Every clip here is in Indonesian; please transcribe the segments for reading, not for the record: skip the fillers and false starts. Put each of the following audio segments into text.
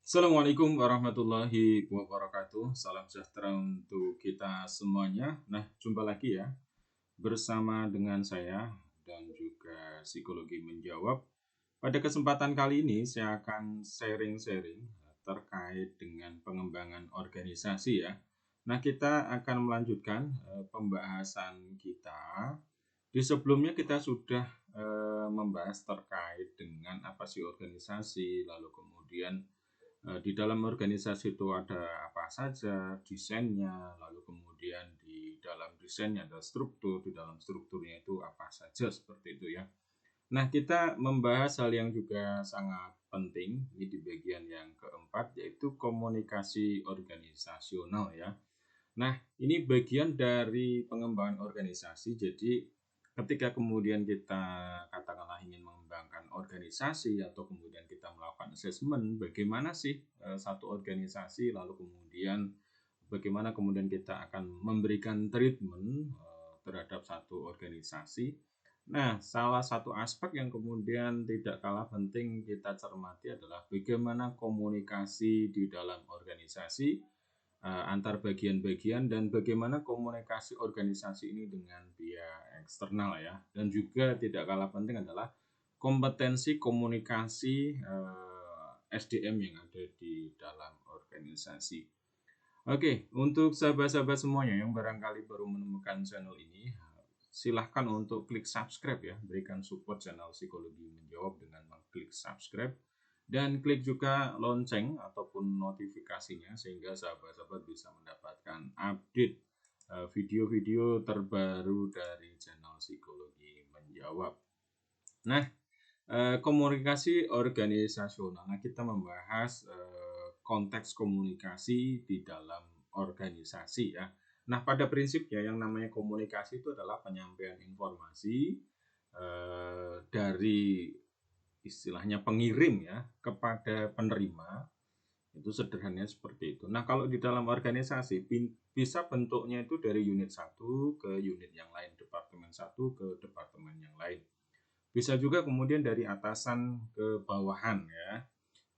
Assalamualaikum warahmatullahi wabarakatuh. Salam sejahtera untuk kita semuanya. Nah, jumpa lagi ya bersama dengan saya dan juga Psikologi Menjawab. Pada kesempatan kali ini saya akan sharing-sharing terkait dengan pengembangan organisasi ya. Nah, kita akan melanjutkan pembahasan kita. Di sebelumnya kita sudah membahas terkait dengan apa sih organisasi, lalu kemudian di dalam organisasi itu ada apa saja desainnya, lalu kemudian di dalam desainnya ada struktur, di dalam strukturnya itu apa saja seperti itu ya. Nah, kita membahas hal yang juga sangat penting ini di bagian yang keempat yaitu komunikasi organisasional ya. Nah, ini bagian dari pengembangan organisasi. Jadi, ketika kemudian kita katakanlah ingin mengembangkan organisasi atau kemudian kita melakukan asesmen, bagaimana sih satu organisasi, lalu kemudian bagaimana kemudian kita akan memberikan treatment terhadap satu organisasi. Nah, salah satu aspek yang kemudian tidak kalah penting kita cermati adalah bagaimana komunikasi di dalam organisasi antar bagian-bagian dan bagaimana komunikasi organisasi ini dengan pihak eksternal ya. Dan juga tidak kalah penting adalah kompetensi komunikasi SDM yang ada di dalam organisasi. Oke, untuk sahabat-sahabat semuanya yang barangkali baru menemukan channel ini, silahkan untuk klik subscribe ya, berikan support channel Psikologi Menjawab dengan mengklik subscribe dan klik juga lonceng ataupun notifikasinya sehingga sahabat-sahabat bisa mendapatkan update video-video terbaru dari channel Psikologi Menjawab. Nah, komunikasi organisasional. Nah, kita membahas konteks komunikasi di dalam organisasi ya. Nah, pada prinsipnya yang namanya komunikasi itu adalah penyampaian informasi dari istilahnya pengirim ya kepada penerima, itu sederhananya seperti itu. Nah, kalau di dalam organisasi bisa bentuknya itu dari unit satu ke unit yang lain, departemen satu ke departemen yang lain. Bisa juga kemudian dari atasan ke bawahan ya,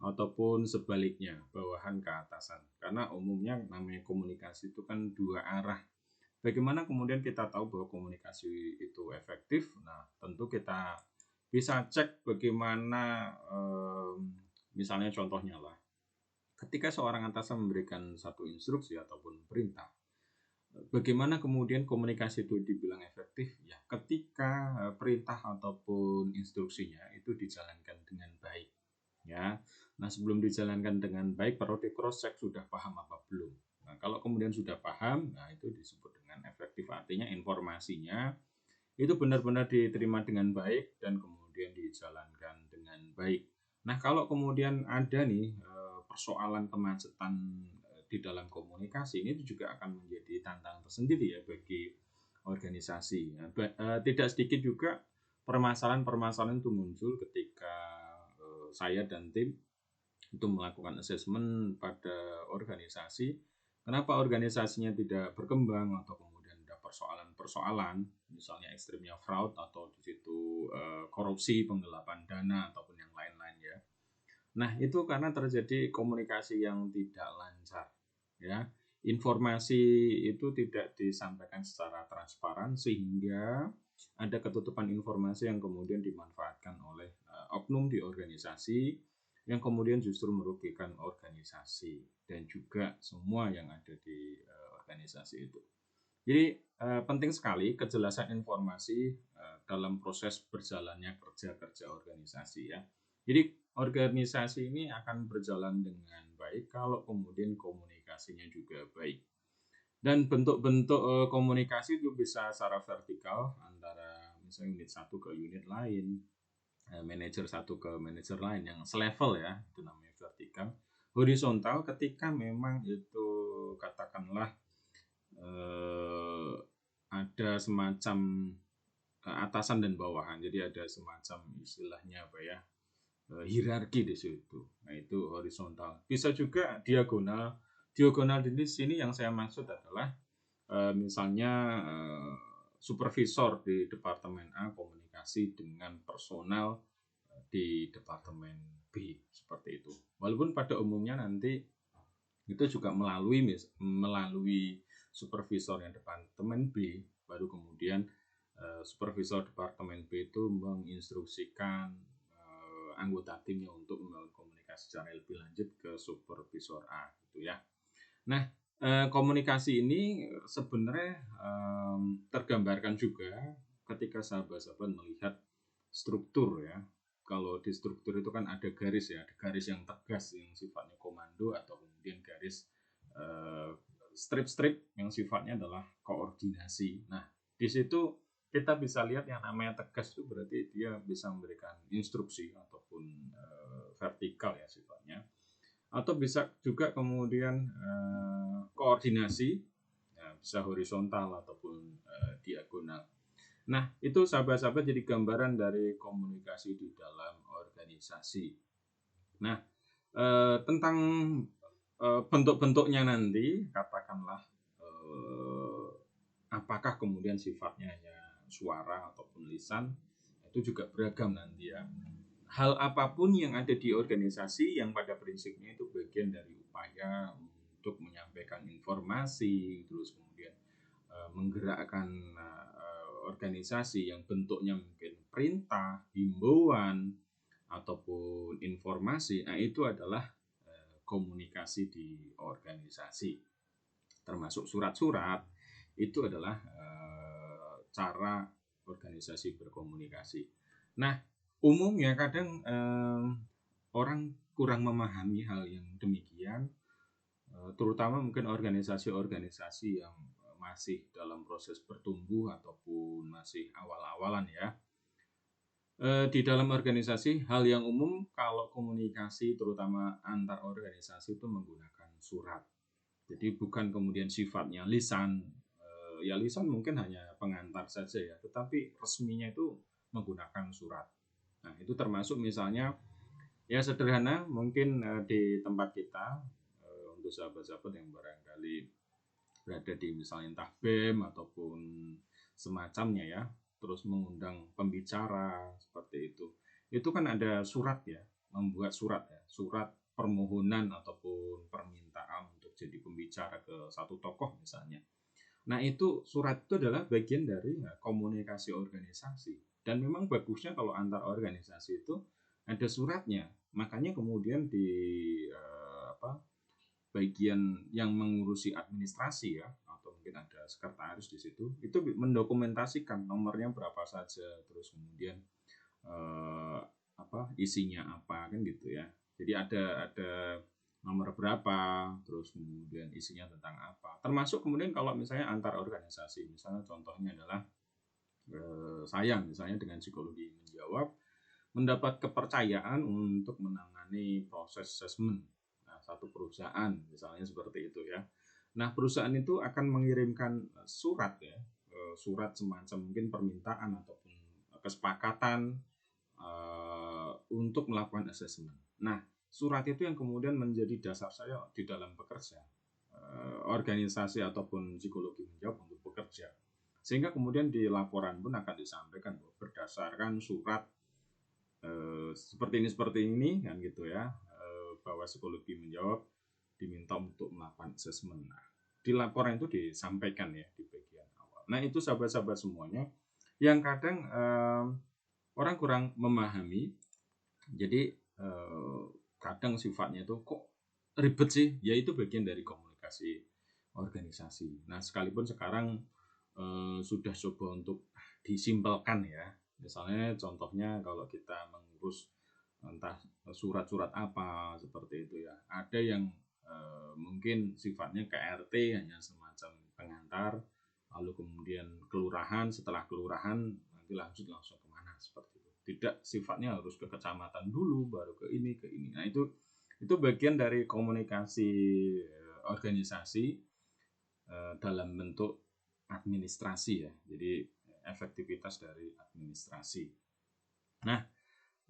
ataupun sebaliknya, bawahan ke atasan. Karena umumnya namanya komunikasi itu kan dua arah. Bagaimana kemudian kita tahu bahwa komunikasi itu efektif? Nah, tentu kita bisa cek bagaimana misalnya contohnya lah. Ketika seorang atasan memberikan satu instruksi ataupun perintah, bagaimana kemudian komunikasi itu dibilang efektif? Ya, ketika perintah ataupun instruksinya itu dijalankan dengan baik. Ya, nah sebelum dijalankan dengan baik perlu di cross check sudah paham apa belum. Nah, kalau kemudian sudah paham, nah itu disebut dengan efektif. Artinya informasinya itu benar-benar diterima dengan baik dan kemudian dijalankan dengan baik. Nah, kalau kemudian ada nih persoalan kemacetan di dalam komunikasi, ini juga akan menjadi tantangan tersendiri ya bagi organisasi. Tidak sedikit juga permasalahan-permasalahan itu muncul ketika saya dan tim itu melakukan asesmen pada organisasi. Kenapa organisasinya tidak berkembang atau kemudian ada persoalan-persoalan, misalnya ekstrimnya fraud atau di situ korupsi, penggelapan dana ataupun yang lain-lain ya. Nah, itu karena terjadi komunikasi yang tidak lancar ya. Informasi itu tidak disampaikan secara transparan sehingga ada ketutupan informasi yang kemudian dimanfaatkan oleh oknum di organisasi yang kemudian justru merugikan organisasi dan juga semua yang ada di organisasi itu. Jadi penting sekali kejelasan informasi dalam proses berjalannya kerja-kerja organisasi ya. Jadi organisasi ini akan berjalan dengan baik kalau kemudian komunikasinya juga baik. Dan bentuk-bentuk komunikasi itu bisa secara vertikal antara misalnya unit satu ke unit lain, manajer satu ke manajer lain yang selevel ya, itu namanya vertikal. Horizontal ketika memang itu katakanlah ada semacam atasan dan bawahan. Jadi ada semacam istilahnya apa ya? Hierarki di situ. Nah, itu horizontal. Bisa juga diagonal. Diagonal di sini yang saya maksud adalah misalnya supervisor di departemen A komunikasi dengan personal di departemen B seperti itu. Walaupun pada umumnya nanti itu juga melalui supervisor yang departemen B, baru kemudian supervisor departemen B itu menginstruksikan anggota timnya untuk membangun komunikasi secara lebih lanjut ke supervisor A gitu ya. Nah, komunikasi ini sebenarnya tergambarkan juga ketika sahabat-sahabat melihat struktur ya. Kalau di struktur itu kan ada garis ya, ada garis yang tegas yang sifatnya komando atau kemudian garis strip-strip yang sifatnya adalah koordinasi. Nah, di situ kita bisa lihat yang namanya tegas itu berarti dia bisa memberikan instruksi ataupun vertikal ya sifatnya, atau bisa juga kemudian koordinasi ya, bisa horizontal ataupun diagonal. Nah, itu sahabat-sahabat jadi gambaran dari komunikasi di dalam organisasi. Nah, tentang bentuk-bentuknya nanti, katakanlah apakah kemudian sifatnya hanya suara ataupun lisan, itu juga beragam nanti ya. Hal apapun yang ada di organisasi yang pada prinsipnya itu bagian dari upaya untuk menyampaikan informasi, terus kemudian menggerakkan organisasi yang bentuknya mungkin perintah, himbauan, ataupun informasi. Nah, itu adalah komunikasi di organisasi. Termasuk surat-surat, itu adalah cara organisasi berkomunikasi. Nah, umumnya kadang orang kurang memahami hal yang demikian, terutama mungkin organisasi-organisasi yang masih dalam proses bertumbuh ataupun masih awal-awalan ya. Di dalam organisasi, hal yang umum kalau komunikasi terutama antar organisasi itu menggunakan surat. Jadi bukan kemudian sifatnya lisan. Ya lisan mungkin hanya pengantar saja ya, tetapi resminya itu menggunakan surat. Nah, itu termasuk misalnya ya sederhana mungkin di tempat kita untuk sahabat-sahabat yang barangkali berada di misalnya entah BEM ataupun semacamnya ya, terus mengundang pembicara seperti itu kan ada surat ya, membuat surat ya, surat permohonan ataupun permintaan untuk jadi pembicara ke satu tokoh misalnya. Nah, itu surat itu adalah bagian dari komunikasi organisasi, dan memang bagusnya kalau antar organisasi itu ada suratnya. Makanya kemudian di bagian yang mengurusi administrasi ya, atau mungkin ada sekretaris di situ, itu mendokumentasikan nomornya berapa saja, terus kemudian isinya apa kan gitu ya. Jadi ada nomor berapa, terus kemudian isinya tentang apa. Termasuk kemudian kalau misalnya antar organisasi, misalnya contohnya adalah saya misalnya dengan psikologi menjawab mendapat kepercayaan untuk menangani proses asesmen satu perusahaan misalnya seperti itu ya. Nah, perusahaan itu akan mengirimkan surat ya, surat semacam mungkin permintaan ataupun kesepakatan untuk melakukan asesmen. Nah, surat itu yang kemudian menjadi dasar saya di dalam bekerja, organisasi ataupun psikologi menjawab untuk bekerja. Sehingga kemudian di laporan pun akan disampaikan bahwa berdasarkan surat seperti ini kan gitu ya, bahwa psikologi menjawab diminta untuk melakukan asesmen. Nah, di laporan itu disampaikan ya di bagian awal. Nah, itu sahabat-sahabat semuanya yang kadang orang kurang memahami. Jadi kadang sifatnya itu kok ribet sih, ya itu bagian dari komunikasi organisasi. Nah, sekalipun sekarang sudah coba untuk disimpelkan ya. Misalnya contohnya kalau kita mengurus entah surat-surat apa seperti itu ya. Ada yang mungkin sifatnya KRT hanya semacam pengantar, lalu kemudian kelurahan, setelah kelurahan nanti langsung kemana seperti itu. Tidak sifatnya harus ke kecamatan dulu baru ke ini. Nah, itu bagian dari komunikasi organisasi dalam bentuk administrasi ya. Jadi efektivitas dari administrasi. Nah,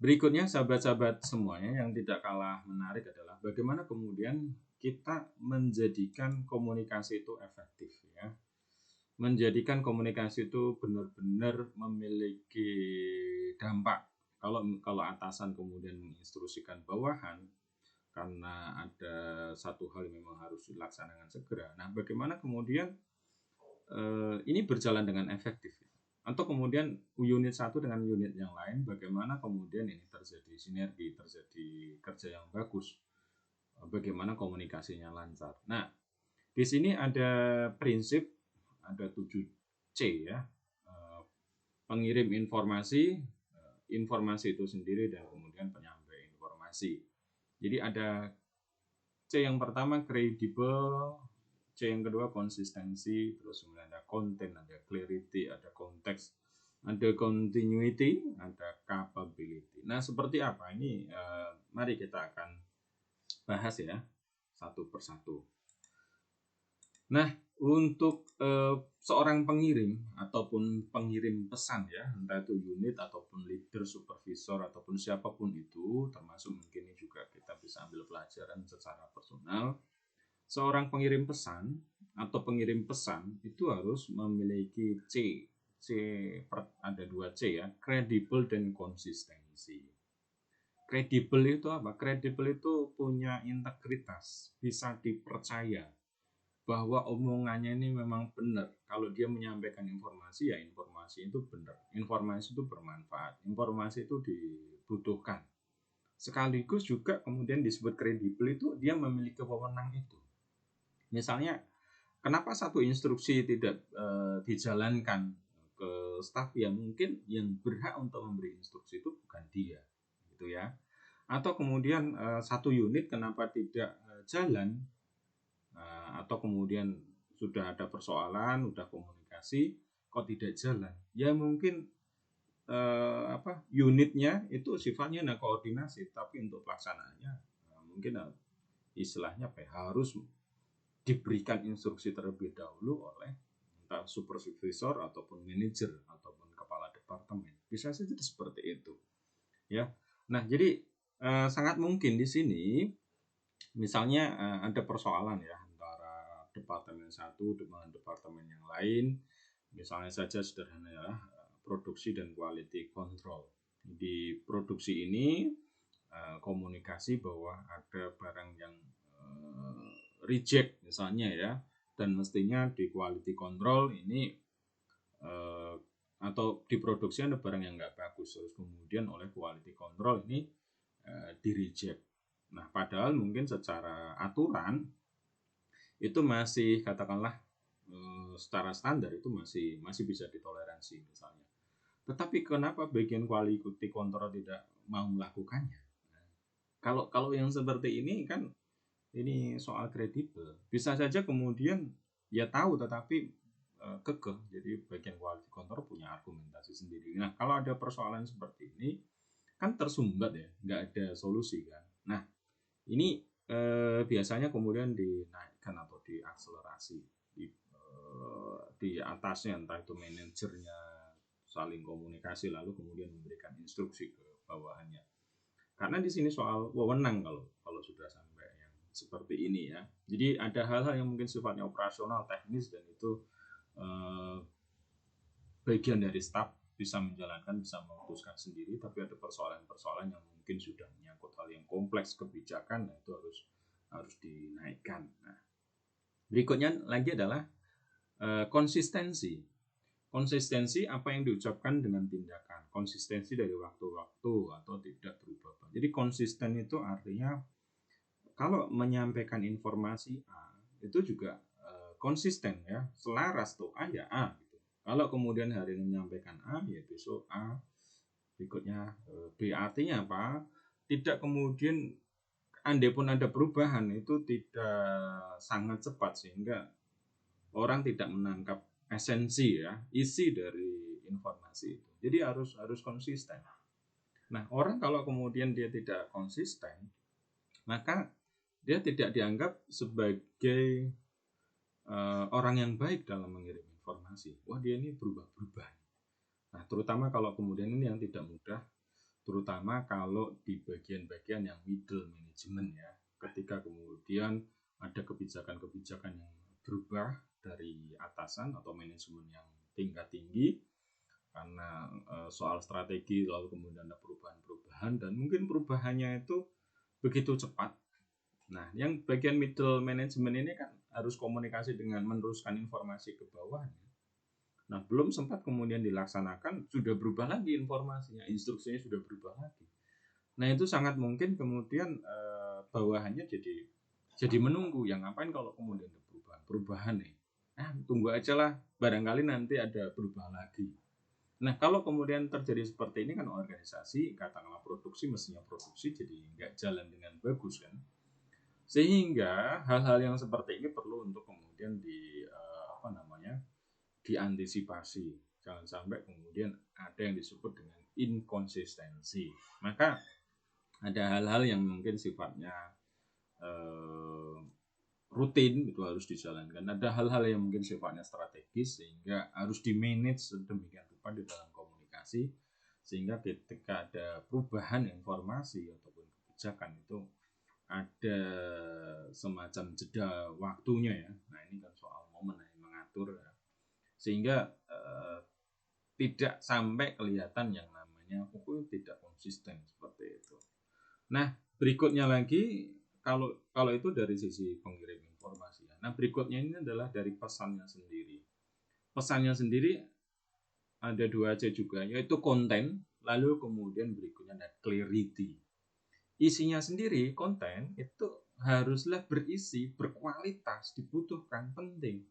berikutnya sahabat-sahabat semuanya yang tidak kalah menarik adalah bagaimana kemudian kita menjadikan komunikasi itu efektif ya. Menjadikan komunikasi itu benar-benar memiliki dampak Kalau atasan kemudian menginstruksikan bawahan karena ada satu hal yang memang harus dilaksanakan segera. Nah, bagaimana kemudian ini berjalan dengan efektif? Atau kemudian unit satu dengan unit yang lain, bagaimana kemudian ini terjadi sinergi, terjadi kerja yang bagus, bagaimana komunikasinya lancar. Nah, di sini ada prinsip, ada 7C ya, pengirim informasi, informasi itu sendiri, dan kemudian penyampai informasi. Jadi ada C yang pertama kredibel, C yang kedua konsistensi, terus kemudian ada konten, ada clarity, ada konteks, ada continuity, ada capability. Nah, seperti apa ini? Mari kita akan bahas ya satu persatu. Nah, untuk seorang pengirim ataupun pengirim pesan ya, entah itu unit ataupun leader, supervisor ataupun siapapun itu, termasuk mungkin ini juga kita bisa ambil pelajaran secara personal. Seorang pengirim pesan atau pengirim pesan itu harus memiliki ada 2C ya, kredibel dan konsistensi. Kredibel itu apa? Kredibel itu punya integritas, bisa dipercaya bahwa omongannya ini memang benar. Kalau dia menyampaikan informasi, ya informasi itu benar. Informasi itu bermanfaat. Informasi itu dibutuhkan. Sekaligus juga kemudian disebut kredibel itu dia memiliki wewenang itu. Misalnya, kenapa satu instruksi tidak dijalankan ke staf yang mungkin yang berhak untuk memberi instruksi itu bukan dia, gitu ya. Atau kemudian satu unit kenapa tidak jalan, atau kemudian sudah ada persoalan, sudah komunikasi, kok tidak jalan? Ya mungkin unitnya itu sifatnya koordinasi, tapi untuk pelaksanaannya mungkin istilahnya harus diberikan instruksi terlebih dahulu oleh entah supervisor ataupun manajer ataupun kepala departemen. Bisa saja seperti itu, ya. Nah, jadi sangat mungkin di sini misalnya ada persoalan ya antara departemen satu dengan departemen yang lain. Misalnya saja sederhana ya, produksi dan quality control. Di produksi ini komunikasi bahwa ada barang yang reject misalnya ya, dan mestinya di quality control ini atau di produksi ada barang yang nggak bagus, terus kemudian oleh quality control ini di reject. Nah, padahal mungkin secara aturan itu masih katakanlah secara standar itu masih bisa ditoleransi misalnya. Tetapi kenapa bagian quality control tidak mau melakukannya? Kalau yang seperti ini kan ini soal kredibel. Bisa saja kemudian ya tahu tetapi kekeh. Jadi bagian quality control punya argumentasi sendiri. Nah, kalau ada persoalan seperti ini kan tersumbat ya, nggak ada solusi kan. Nah, ini biasanya kemudian dinaikkan atau diakselerasi di atasnya, entah itu manajernya saling komunikasi lalu kemudian memberikan instruksi ke bawahannya. Karena di sini soal wewenang kalau sudah sampai yang seperti ini ya. Jadi ada hal-hal yang mungkin sifatnya operasional, teknis, dan itu bagian dari staf bisa menjalankan, bisa memutuskan sendiri. Tapi ada persoalan-persoalan yang mungkin sudah menyangkut hal yang kompleks kebijakan, nah itu harus dinaikkan. Nah, berikutnya lagi adalah konsistensi. Konsistensi apa yang diucapkan dengan tindakan, konsistensi dari waktu-waktu atau tidak berubah. Jadi konsisten itu artinya kalau menyampaikan informasi A itu juga konsisten ya, selaras tuh A ya A gitu. Kalau kemudian hari ini menyampaikan A ya besok A, berikutnya B. Artinya apa? Tidak kemudian andai pun ada perubahan itu tidak sangat cepat sehingga orang tidak menangkap esensi ya, isi dari informasi itu. Jadi harus konsisten. Nah, orang kalau kemudian dia tidak konsisten, maka dia tidak dianggap sebagai orang yang baik dalam mengirim informasi. Wah, dia ini berubah-berubah. Nah, terutama kalau kemudian ini yang tidak mudah, terutama kalau di bagian-bagian yang middle management ya, ketika kemudian ada kebijakan-kebijakan yang berubah dari atasan atau manajemen yang tingkat tinggi, karena soal strategi, lalu kemudian ada perubahan-perubahan, dan mungkin perubahannya itu begitu cepat. Nah, yang bagian middle management ini kan harus komunikasi dengan meneruskan informasi ke bawah. Nah, belum sempat kemudian dilaksanakan, sudah berubah lagi informasinya, instruksinya sudah berubah lagi. Nah, itu sangat mungkin kemudian bawahannya jadi menunggu. Yang ngapain kalau kemudian ada perubahan nih? Tunggu aja lah, barangkali nanti ada perubahan lagi. Nah, kalau kemudian terjadi seperti ini kan organisasi, katakanlah produksi, mestinya produksi jadi nggak jalan dengan bagus kan. Sehingga hal-hal yang seperti ini perlu untuk kemudian diantisipasi. Jangan sampai kemudian ada yang disebut dengan inkonsistensi. Maka ada hal-hal yang mungkin sifatnya rutin itu harus dijalankan. Ada hal-hal yang mungkin sifatnya strategis sehingga harus di-manage sedemikian rupa di dalam komunikasi sehingga ketika ada perubahan informasi ataupun kebijakan itu ada semacam jeda waktunya ya. Nah, ini kan soal momen yang mengatur ya. Sehingga tidak sampai kelihatan yang namanya tidak konsisten seperti itu. Nah, berikutnya lagi kalau itu dari sisi pengirim informasi ya. Nah, berikutnya ini adalah dari pesannya sendiri. Pesannya sendiri ada 2C juga, yaitu konten, lalu kemudian berikutnya ada clarity. Isinya sendiri, konten itu haruslah berisi, berkualitas, dibutuhkan, penting.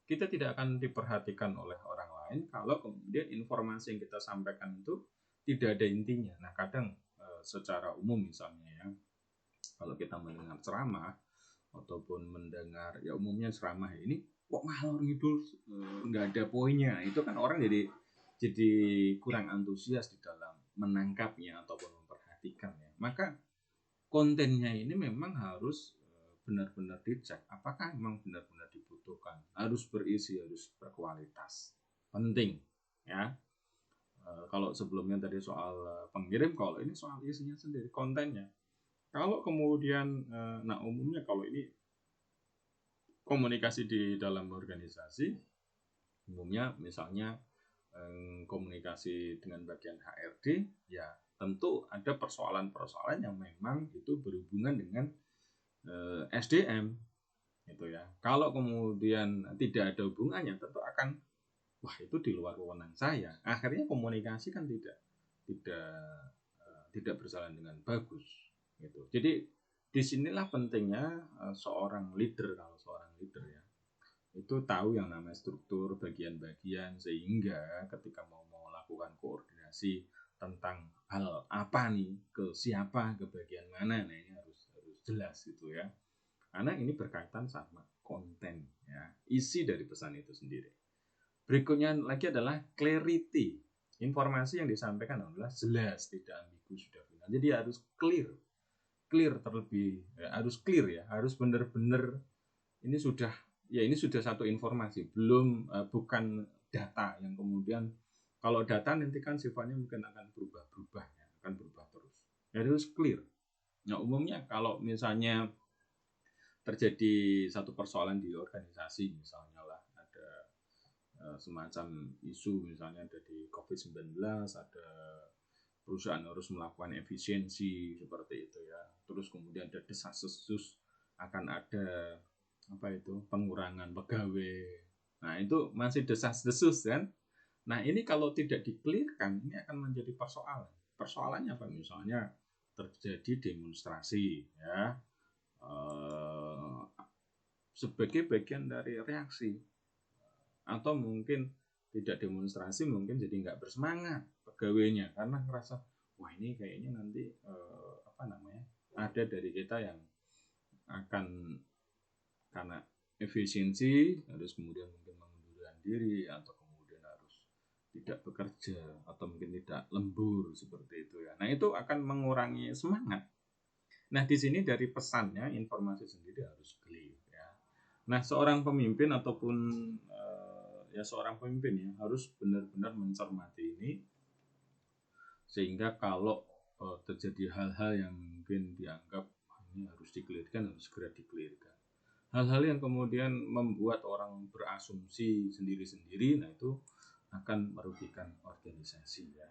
Kita tidak akan diperhatikan oleh orang lain kalau kemudian informasi yang kita sampaikan itu tidak ada intinya. Nah, kadang secara umum misalnya ya, kalau kita mendengar ceramah ataupun mendengar ya umumnya ceramah ini kok ngalor ngidul nggak ada poinnya, itu kan orang jadi kurang antusias di dalam menangkapnya ataupun memperhatikan ya. Maka kontennya ini memang harus benar-benar dicek apakah memang benar-benar dibutuhkan, harus berisi, harus berkualitas, penting ya. Kalau sebelumnya tadi soal pengirim, kalau ini soal isinya sendiri, kontennya. Kalau kemudian nah umumnya kalau ini komunikasi di dalam organisasi, umumnya misalnya komunikasi dengan bagian HRD, ya tentu ada persoalan-persoalan yang memang itu berhubungan dengan SDM gitu ya. Kalau kemudian tidak ada hubungannya, tentu akan wah itu di luar wewenang saya. Akhirnya komunikasi kan tidak berjalan dengan bagus gitu. Jadi disinilah pentingnya seorang leader, kalau seorang leader ya itu tahu yang namanya struktur bagian-bagian sehingga ketika mau melakukan koordinasi tentang hal apa nih, ke siapa, ke bagian mana, nah ini harus jelas gitu ya. Karena ini berkaitan sama konten ya, isi dari pesan itu sendiri. Berikutnya lagi adalah clarity. Informasi yang disampaikan adalah jelas, tidak ambigu, sudah final. Jadi harus clear terlebih ya, harus clear ya, harus benar-benar ini sudah satu informasi, belum bukan data yang kemudian kalau data nanti kan sifatnya mungkin akan berubah-berubah ya, akan berubah terus. Ya, harus clear. Nah, umumnya kalau misalnya terjadi satu persoalan di organisasi misalnya lah, ada semacam isu misalnya ada di COVID-19, ada perusahaan harus melakukan efisiensi seperti itu ya. Terus kemudian ada desas-desus akan ada pengurangan pegawai. Nah, itu masih desas-desus kan. Nah, ini kalau tidak dikelirkan ini akan menjadi persoalan. Persoalannya apa? Misalnya terjadi demonstrasi ya. Sebagai bagian dari reaksi, atau mungkin tidak demonstrasi, mungkin jadi nggak bersemangat pegawainya karena ngerasa wah ini kayaknya nanti ada dari kita yang akan karena efisiensi harus kemudian mungkin mengundurkan diri atau kemudian harus tidak bekerja atau mungkin tidak lembur seperti itu ya. Nah, itu akan mengurangi semangat. Nah, di sini dari pesannya informasi sendiri harus clear ya. Nah, seorang pemimpin ataupun seorang pemimpin ya harus benar-benar mencermati ini sehingga kalau terjadi hal-hal yang mungkin dianggap ini harus dikelirkan, harus segera dikelirkan. Hal-hal yang kemudian membuat orang berasumsi sendiri-sendiri, nah itu akan merugikan organisasi ya.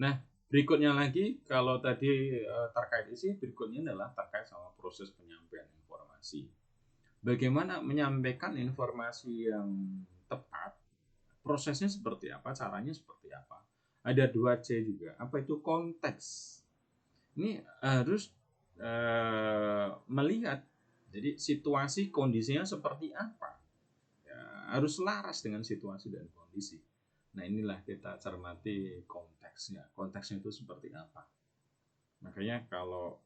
Nah, berikutnya lagi kalau tadi terkait isi, berikutnya adalah terkait sama proses penyampaian informasi. Bagaimana menyampaikan informasi yang tepat, prosesnya seperti apa, caranya seperti apa. Ada 2C juga. Apa itu konteks? Ini harus melihat jadi situasi kondisinya seperti apa. Ya, harus selaras dengan situasi dan kondisi. Nah, inilah kita cermati konteksnya. Konteksnya itu seperti apa. Makanya kalau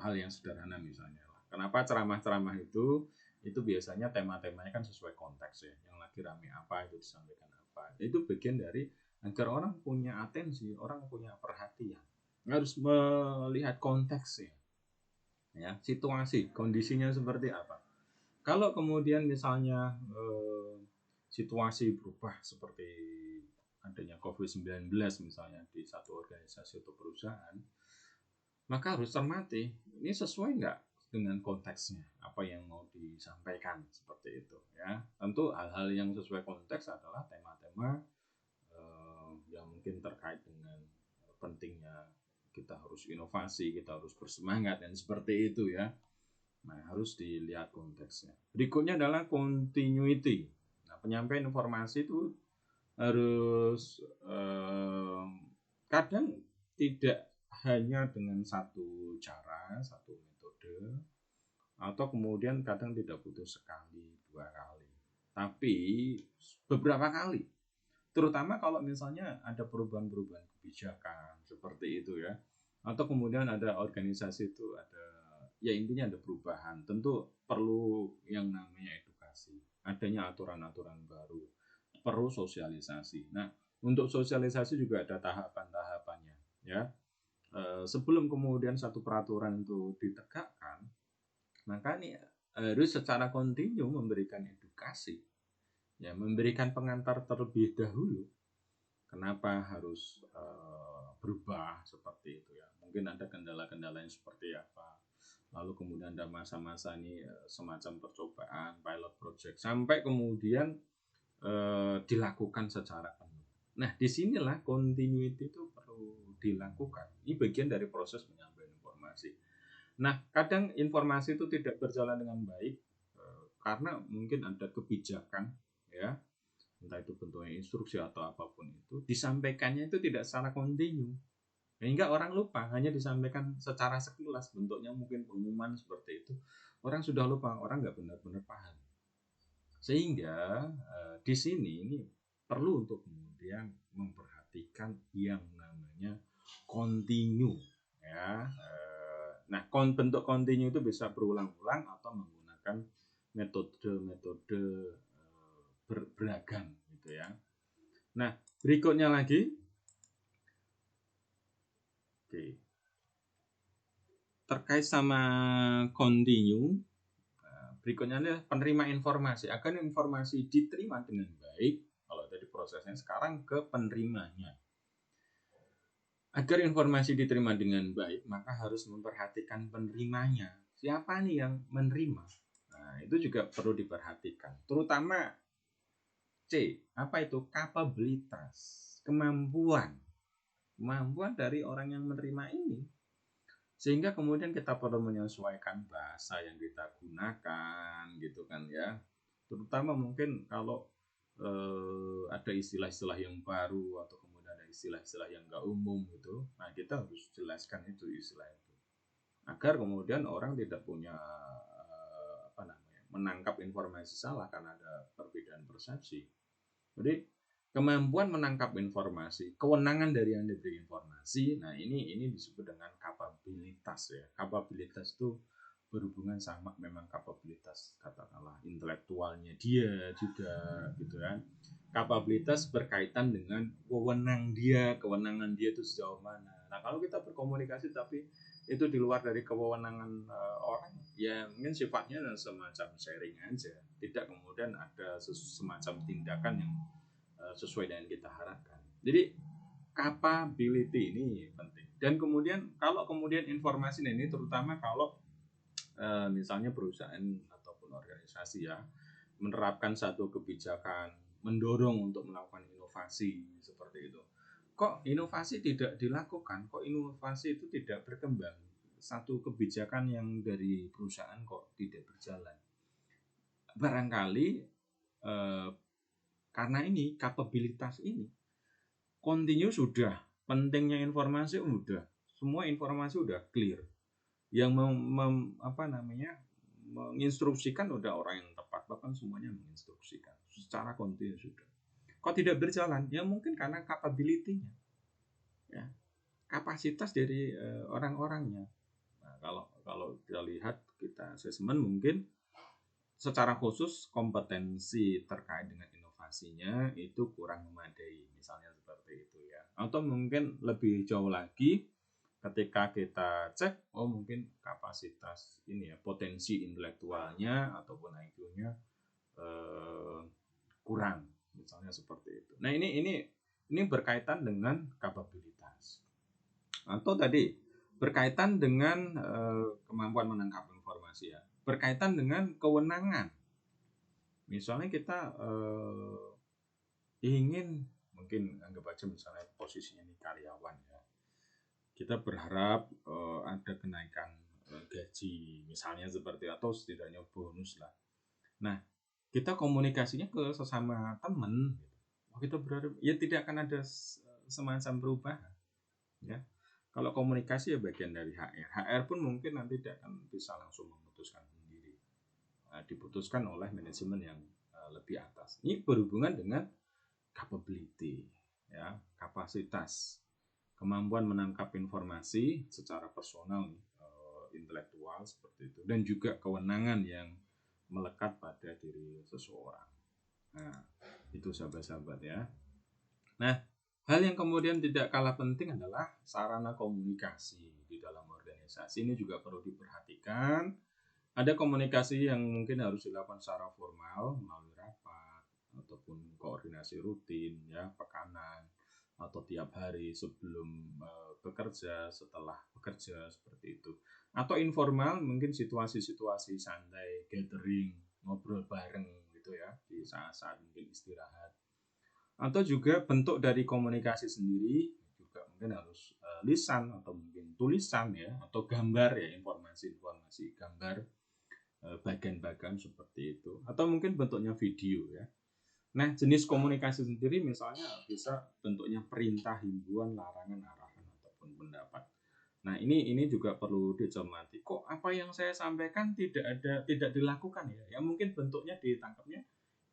hal yang sederhana misalnya, kenapa ceramah-ceramah itu biasanya tema-temanya kan sesuai konteks ya. Yang lagi rame apa itu disampaikan apa. Itu bagian dari agar orang punya atensi, orang punya perhatian. Harus melihat konteksnya, ya, situasi, kondisinya seperti apa. Kalau kemudian misalnya situasi berubah seperti adanya COVID-19 misalnya di satu organisasi atau perusahaan, maka harus cermati ini sesuai nggak dengan konteksnya apa yang mau disampaikan seperti itu ya. Tentu hal-hal yang sesuai konteks adalah tema-tema yang mungkin terkait dengan pentingnya kita harus inovasi, kita harus bersemangat dan seperti itu ya. Nah, harus dilihat konteksnya. Berikutnya adalah continuity. Nah, penyampaian informasi itu harus kadang tidak hanya dengan satu cara, satu metode, atau kemudian kadang tidak butuh sekali, 2 kali, tapi beberapa kali. Terutama kalau misalnya ada perubahan-perubahan kebijakan seperti itu ya, atau kemudian ada organisasi itu ada, ya intinya ada perubahan, tentu perlu yang namanya edukasi, adanya aturan-aturan baru, perlu sosialisasi. Nah, untuk sosialisasi juga ada tahapan-tahapannya ya. Sebelum kemudian satu peraturan itu ditegakkan, maka ini harus secara kontinu memberikan edukasi, ya, memberikan pengantar terlebih dahulu. Kenapa harus berubah seperti itu ya? Mungkin ada kendala-kendala yang seperti apa. Lalu kemudian ada masa-masa ini semacam percobaan, pilot project, sampai kemudian dilakukan secara penuh. Nah, disinilah continuity itu perlu dilakukan. Ini bagian dari proses penyampaian informasi. Nah, kadang informasi itu tidak berjalan dengan baik karena mungkin ada kebijakan ya, entah itu bentuknya instruksi atau apapun itu, disampaikannya itu tidak secara kontinu, sehingga orang lupa, hanya disampaikan secara sekilas, bentuknya mungkin pengumuman seperti itu, orang sudah lupa, orang nggak benar-benar paham. Sehingga di sini ini perlu untuk kemudian memperhatikan yang namanya kontinu ya. Nah, bentuk kontinu itu bisa berulang-ulang atau menggunakan metode-metode beragam gitu ya. Nah, berikutnya lagi, oke, terkait sama continue, berikutnya adalah penerima informasi. Agar informasi diterima dengan baik, kalau tadi prosesnya, sekarang ke penerimanya. Agar informasi diterima dengan baik, maka harus memperhatikan penerimanya. Siapa nih yang menerima? Nah, itu juga perlu diperhatikan. Terutama C, apa itu? Kapabilitas, kemampuan dari orang yang menerima ini. Sehingga kemudian kita perlu menyesuaikan bahasa yang kita gunakan gitu kan ya. Terutama mungkin kalau ada istilah-istilah yang baru atau kemudian ada istilah-istilah yang enggak umum gitu. Nah, kita harus jelaskan itu istilah itu. Agar kemudian orang tidak punya menangkap informasi salah karena ada perbedaan persepsi. Jadi kemampuan menangkap informasi, kewenangan dari yang diberi informasi, nah ini disebut dengan kapabilitas ya. Kapabilitas itu berhubungan sama memang kapabilitas katakanlah intelektualnya dia juga gitu kan. Kapabilitas berkaitan dengan kewenangan dia itu sejauh mana. Nah, kalau kita berkomunikasi tapi itu di luar dari kewenangan orang, ya mungkin sifatnya semacam sharing aja, tidak kemudian ada semacam tindakan yang sesuai dengan kita harapkan. Jadi capability ini penting. Dan kemudian kalau kemudian informasi ini terutama kalau misalnya perusahaan ataupun organisasi ya menerapkan satu kebijakan mendorong untuk melakukan inovasi seperti itu. Kok inovasi tidak dilakukan? Kok inovasi itu tidak berkembang? Satu kebijakan yang dari perusahaan kok tidak berjalan? Barangkali karena ini kapabilitas ini continue sudah, pentingnya informasi udah, semua informasi udah clear. Yang menginstruksikan udah orang yang tepat, bahkan semuanya menginstruksikan secara kontinu sudah. Kok tidak berjalan? Ya mungkin karena capability-nya, ya, kapasitas dari orang-orangnya. Nah, kalau kita lihat, kita asesmen mungkin secara khusus kompetensi terkait dengan inovasinya itu kurang memadai, misalnya seperti itu ya. Atau mungkin lebih jauh lagi, ketika kita cek, oh mungkin kapasitas ini ya, potensi intelektualnya ataupun IQ-nya kurang, misalnya seperti itu. Nah ini berkaitan dengan kapabilitas. Atau tadi berkaitan dengan kemampuan menangkap informasi ya, berkaitan dengan kewenangan. Misalnya kita ingin, mungkin anggap aja misalnya posisinya ini karyawan ya, kita berharap ada kenaikan gaji misalnya seperti, atau setidaknya bonus lah. Nah, kita komunikasinya ke sesama teman, kita berharap ya tidak akan ada semacam perubahan ya. Kalau komunikasi ya bagian dari HR. HR pun mungkin nanti tidak akan bisa langsung memutuskan sendiri. Diputuskan oleh manajemen yang lebih atas. Ini berhubungan dengan capability, ya, kapasitas, kemampuan menangkap informasi secara personal, intelektual seperti itu, dan juga kewenangan yang melekat pada diri seseorang. Nah, itu sahabat-sahabat ya. Nah, hal yang kemudian tidak kalah penting adalah sarana komunikasi di dalam organisasi. Ini juga perlu diperhatikan. Ada komunikasi yang mungkin harus dilakukan secara formal melalui rapat ataupun koordinasi rutin ya, pekanan atau tiap hari sebelum bekerja, setelah bekerja seperti itu. Atau informal, mungkin situasi-situasi santai, gathering, ngobrol bareng gitu ya di saat-saat mungkin istirahat. Atau juga bentuk dari komunikasi sendiri juga mungkin harus lisan atau mungkin tulisan ya, atau gambar ya, informasi-informasi gambar bagian-bagian seperti itu, atau mungkin bentuknya video ya. Nah, jenis komunikasi sendiri misalnya bisa bentuknya perintah, himbauan, larangan, arahan ataupun pendapat. Nah, ini juga perlu dicermati. Kok apa yang saya sampaikan tidak dilakukan ya? Ya mungkin bentuknya ditangkapnya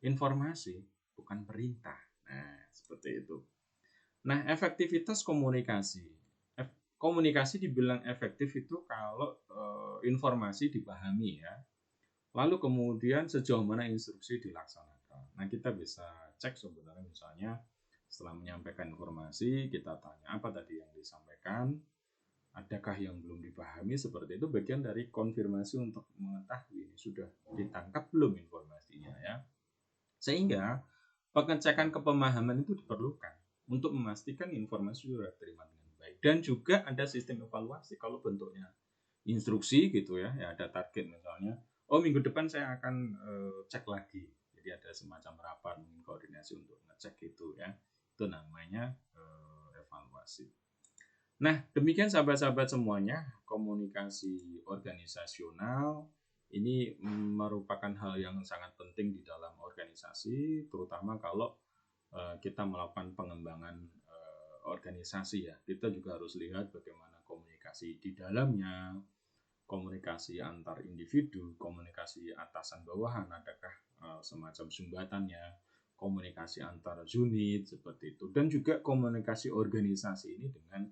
informasi, bukan perintah. Nah, seperti itu. Nah, efektivitas komunikasi. Komunikasi dibilang efektif itu kalau informasi dipahami ya. Lalu kemudian sejauh mana instruksi dilaksanakan. Nah, kita bisa cek sebenarnya misalnya setelah menyampaikan informasi, kita tanya apa tadi yang disampaikan, adakah yang belum dipahami, seperti itu bagian dari konfirmasi untuk mengetahui ini sudah ditangkap belum informasinya ya. Sehingga pengecekan kepemahaman itu diperlukan untuk memastikan informasi sudah terima dengan baik. Dan juga ada sistem evaluasi kalau bentuknya instruksi gitu ya, ya ada target misalnya, oh minggu depan saya akan cek lagi. Jadi ada semacam rapat mungkin koordinasi untuk ngecek itu ya. Itu namanya evaluasi. Nah, demikian sahabat-sahabat semuanya, komunikasi organisasional ini merupakan hal yang sangat penting di dalam organisasi, terutama kalau kita melakukan pengembangan organisasi ya. Kita juga harus lihat bagaimana komunikasi di dalamnya, komunikasi antar individu, komunikasi atasan bawahan, adakah semacam sumbatannya, komunikasi antar unit seperti itu, dan juga komunikasi organisasi ini dengan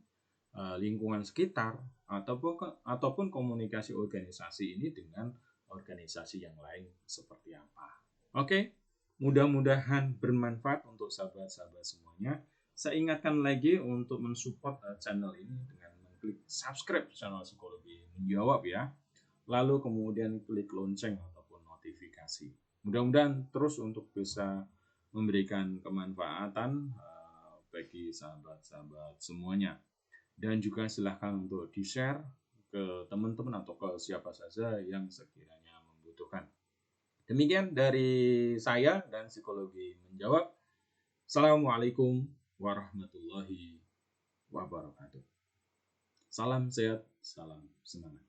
lingkungan sekitar ataupun komunikasi organisasi ini dengan organisasi yang lain seperti apa. Oke, mudah-mudahan bermanfaat untuk sahabat-sahabat semuanya. Saya ingatkan lagi untuk mensupport channel ini dengan mengklik subscribe channel Psikologi Menjawab ya. Lalu kemudian klik lonceng ataupun notifikasi. Mudah-mudahan terus untuk bisa memberikan kemanfaatan bagi sahabat-sahabat semuanya. Dan juga silahkan untuk di-share ke teman-teman atau ke siapa saja yang sekiranya membutuhkan. Demikian dari saya dan Psikologi Menjawab. Assalamualaikum warahmatullahi wabarakatuh. Salam sehat, salam semangat.